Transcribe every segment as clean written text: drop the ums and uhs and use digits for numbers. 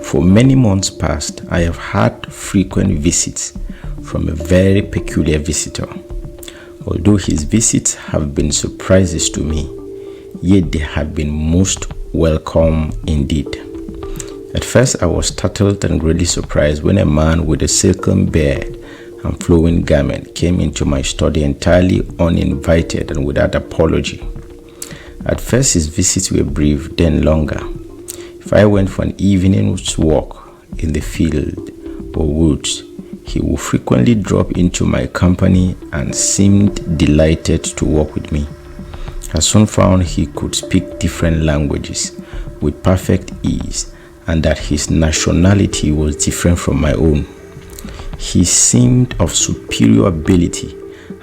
For many months past, I have had frequent visits from a very peculiar visitor. Although his visits have been surprises to me, yet they have been most welcome indeed. At first, I was startled and greatly surprised when a man with a silken beard and flowing garment came into my study entirely uninvited and without apology. At first, his visits were brief, then longer. If I went for an evening's walk in the field or woods, he would frequently drop into my company and seemed delighted to walk with me. I soon found he could speak different languages with perfect ease and that his nationality was different from my own. He seemed of superior ability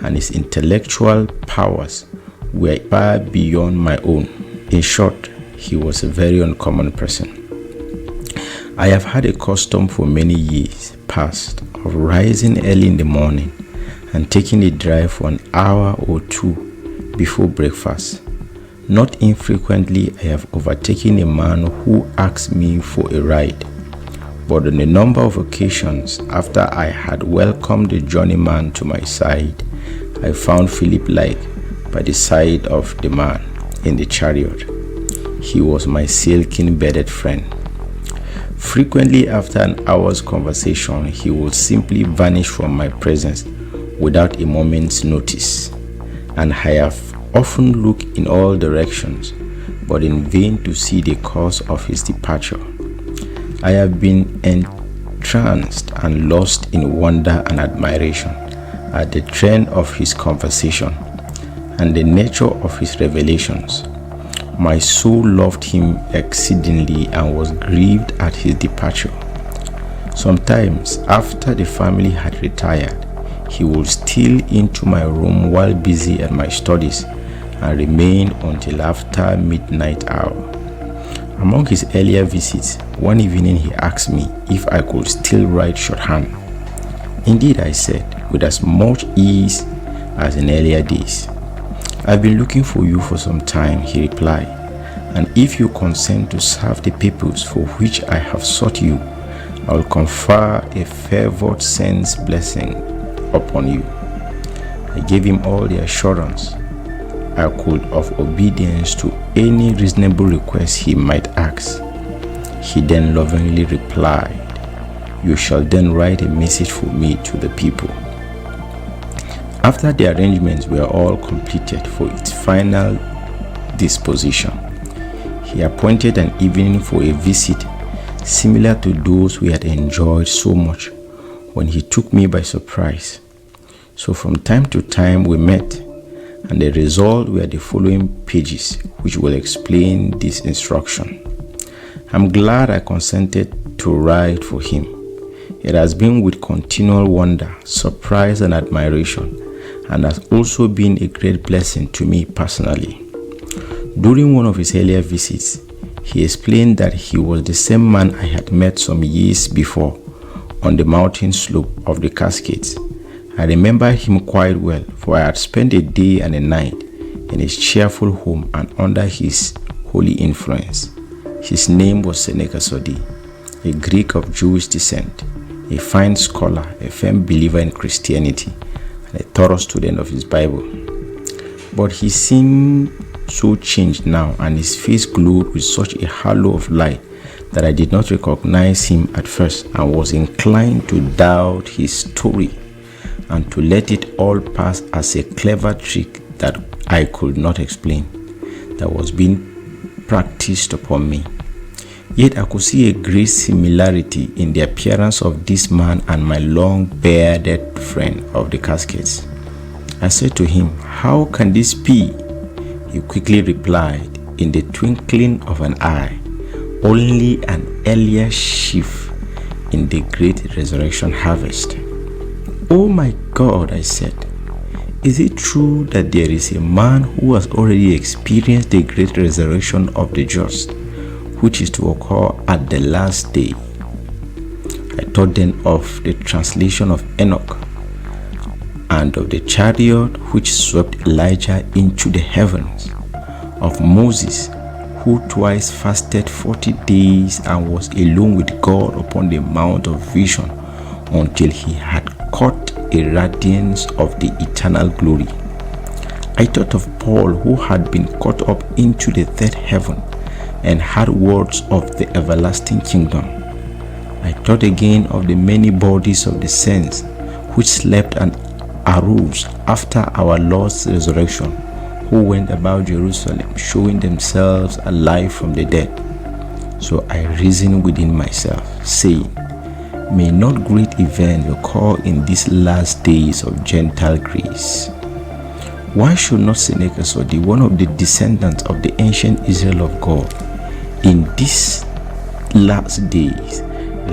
and his intellectual powers were far beyond my own. In short, he was a very uncommon person. I have had a custom for many years past of rising early in the morning and taking a drive for an hour or two before breakfast. Not infrequently, I have overtaken a man who asked me for a ride, but on a number of occasions after I had welcomed the journeyman to my side, I found Philip like by the side of the man in the chariot. He was my silken-bearded friend. Frequently after an hour's conversation, he would simply vanish from my presence without a moment's notice, and I have often looked in all directions, but in vain to see the cause of his departure. I have been entranced and lost in wonder and admiration at the trend of his conversation and the nature of his revelations. My soul loved him exceedingly and was grieved at his departure. Sometimes, after the family had retired, he would steal into my room while busy at my studies and remain until after midnight hour. Among his earlier visits, one evening he asked me if I could still write shorthand. Indeed, I said, with as much ease as in earlier days. I've been looking for you for some time, he replied, and if you consent to serve the purpose for which I have sought you, I will confer a favored saint's blessing upon you. I gave him all the assurance I could of obedience to any reasonable request he might ask. He then lovingly replied, "You shall then write a message for me to the people." After the arrangements were all completed for its final disposition, he appointed an evening for a visit similar to those we had enjoyed so much when he took me by surprise. So from time to time we met, and the result were the following pages which will explain this instruction. I'm glad I consented to write for him. It has been with continual wonder, surprise and admiration, and has also been a great blessing to me personally. During one of his earlier visits, he explained that he was the same man I had met some years before on the mountain slope of the Cascades. I remember him quite well, for I had spent a day and a night in his cheerful home and under his holy influence. His name was Seneca Sodi, a Greek of Jewish descent, a fine scholar, a firm believer in Christianity, and a thorough student of his Bible. But he seemed so changed now, and his face glowed with such a halo of light that I did not recognize him at first and was inclined to doubt his story and to let it all pass as a clever trick that I could not explain, that was being practiced upon me. Yet I could see a great similarity in the appearance of this man and my long-bearded friend of the Cascades. I said to him, "How can this be?" He quickly replied, in the twinkling of an eye, "Only an earlier sheaf in the great resurrection harvest." "Oh my God," I said, "is it true that there is a man who has already experienced the great resurrection of the just, which is to occur at the last day?" I thought then of the translation of Enoch and of the chariot which swept Elijah into the heavens, of Moses who twice fasted 40 days and was alone with God upon the Mount of Vision until he had caught a radiance of the eternal glory. I thought of Paul, who had been caught up into the third heaven and had words of the everlasting kingdom. I thought again of the many bodies of the saints which slept and arose after our Lord's resurrection, who went about Jerusalem, showing themselves alive from the dead. So I reasoned within myself, saying, may not great events occur in these last days of Gentile grace? Why should not Senecas, one of the descendants of the ancient Israel of God, in these last days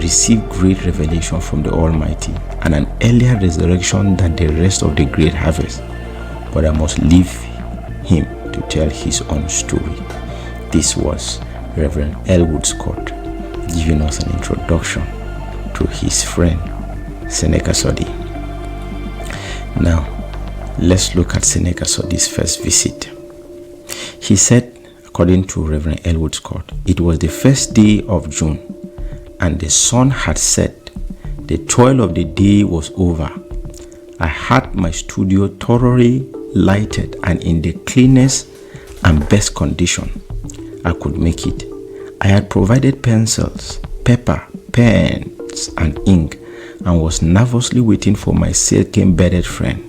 receive great revelation from the Almighty and an earlier resurrection than the rest of the great harvest? But I must leave him to tell his own story. This was Reverend Elwood Scott giving us an introduction to his friend Seneca Sodi. Now, let's look at Seneca Sodi's first visit. He said, according to Reverend Elwood Scott, it was the first day of June, and the sun had set. The toil of the day was over. I had my studio thoroughly lighted and in the cleanest and best condition I could make it. I had provided pencils, paper, pens, and ink, and was nervously waiting for my silken-bearded friend.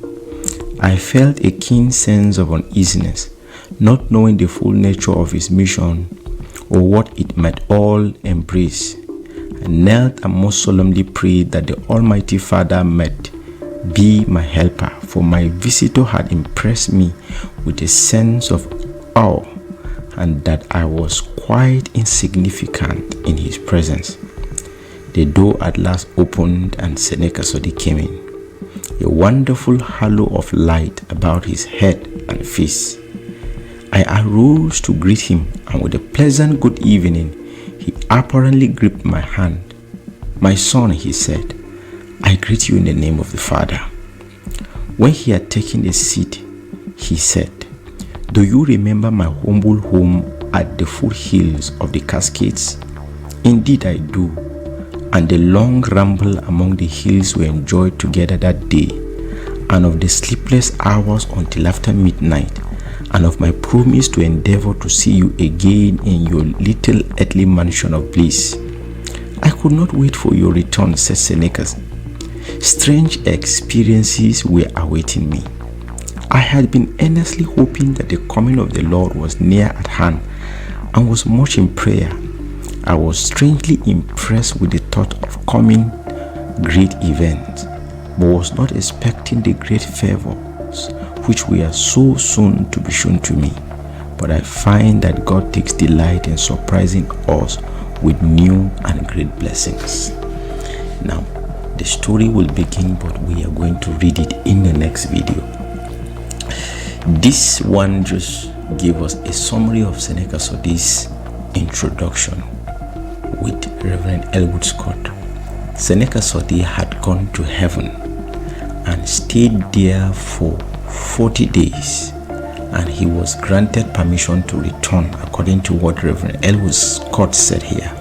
I felt a keen sense of uneasiness, not knowing the full nature of his mission or what it might all embrace. I knelt and most solemnly prayed that the Almighty Father might be my helper, for my visitor had impressed me with a sense of awe, and that I was quite insignificant in his presence. The door at last opened and Seneca Sodi came in, a wonderful halo of light about his head and face. I arose to greet him, and with a pleasant good evening, he apparently gripped my hand. My son, he said, I greet you in the name of the Father. When he had taken a seat, he said, do you remember my humble home at the foothills of the Cascades? Indeed I do, and the long ramble among the hills we enjoyed together that day, and of the sleepless hours until after midnight, and of my promise to endeavor to see you again in your little earthly mansion of bliss. I could not wait for your return, said Seneca. Strange experiences were awaiting me. I had been earnestly hoping that the coming of the Lord was near at hand and was much in prayer. I was strangely impressed with the thought of coming great events, but was not expecting the great favors which were so soon to be shown to me. But I find that God takes delight in surprising us with new and great blessings. Now, the story will begin, but we are going to read it in the next video. This one just gave us a summary of Seneca Sodi's introduction with Reverend Elwood Scott. Seneca Sodi had gone to heaven and stayed there for 40 days, and he was granted permission to return, according to what Reverend Elwood Scott said here,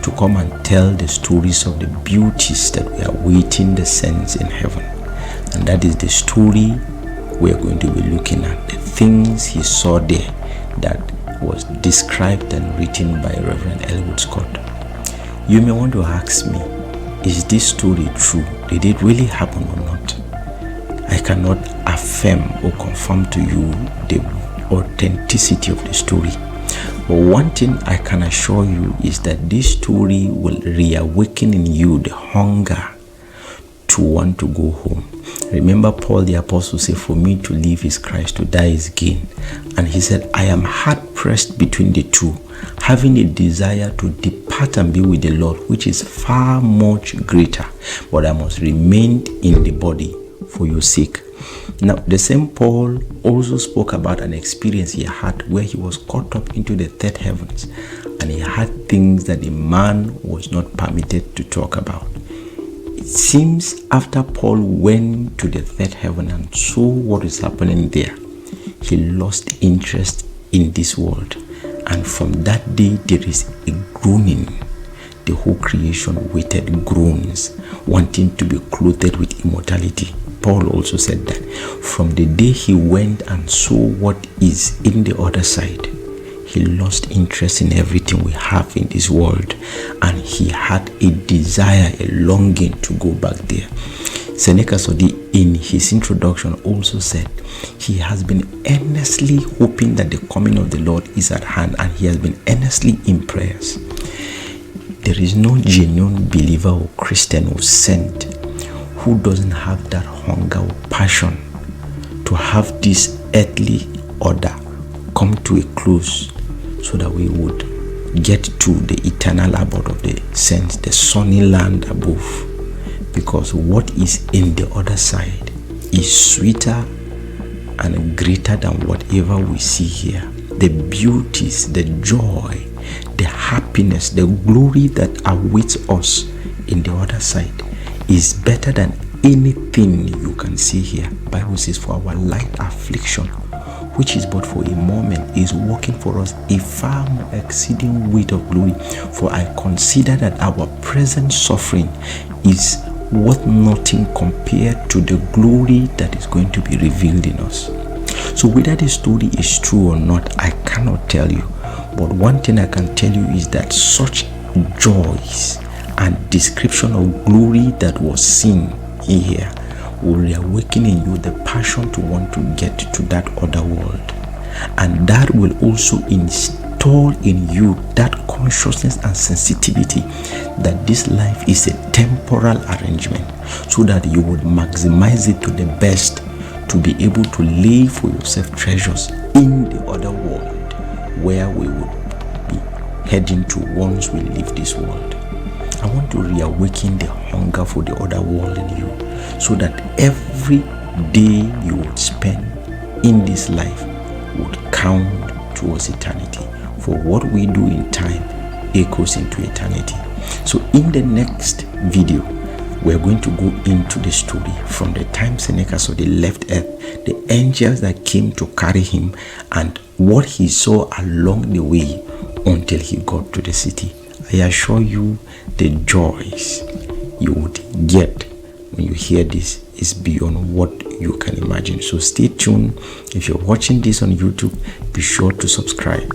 to come and tell the stories of the beauties that were awaiting the saints in heaven. And that is the story we are going to be looking at, the things he saw there that was described and written by Reverend Elwood Scott. You may want to ask me, is this story true? Did it really happen or not? I cannot affirm or confirm to you the authenticity of the story. But one thing I can assure you is that this story will reawaken in you the hunger to want to go home. Remember, Paul the apostle said, for me to live is Christ, to die is gain. And he said, I am hard pressed between the two, having a desire to depart and be with the Lord, which is far much greater, but I must remain in the body for your sake. Now, the same Paul also spoke about an experience he had where he was caught up into the third heavens, and he had things that a man was not permitted to talk about. It seems after Paul went to the third heaven and saw what is happening there, he lost interest in this world And from that day, there is a groaning. The whole creation waited, groans, wanting to be clothed with immortality. Paul also said that from the day he went and saw what is in the other side, he lost interest in everything we have in this world, and he had a desire, a longing to go back there. Seneca Sodi, in his introduction, also said he has been earnestly hoping that the coming of the Lord is at hand, and he has been earnestly in prayers. There is no genuine believer or Christian or saint who doesn't have that hunger or passion to have this earthly order come to a close, so that we would get to the eternal abode of the saints, the sunny land above. Because what is in the other side is sweeter and greater than whatever we see here. The beauties, the joy, the happiness, the glory that awaits us in the other side is better than anything you can see here. Bible says, for our light affliction, which is but for a moment, is working for us a far more exceeding weight of glory. For I consider that our present suffering is worth nothing compared to the glory that is going to be revealed in us. So whether this story is true or not, I cannot tell you. But one thing I can tell you is that such joys and description of glory that was seen here will reawaken in you the passion to want to get to that other world. And that will also install in you that consciousness and sensitivity that this life is a temporal arrangement, so that you would maximize it to the best to be able to lay for yourself treasures in the other world, where we would be heading to once we leave this world. I want to reawaken the hunger for the other world in you, so that every day you would spend in this life would count towards eternity. For what we do in time echoes into eternity. So in the next video, we're going to go into the story from the time Seneca Sodi left earth, the angels that came to carry him, and what he saw along the way until he got to the city. I assure you, the joys you would get when you hear this is beyond what you can imagine. So stay tuned. If you're watching this on YouTube, be sure to subscribe.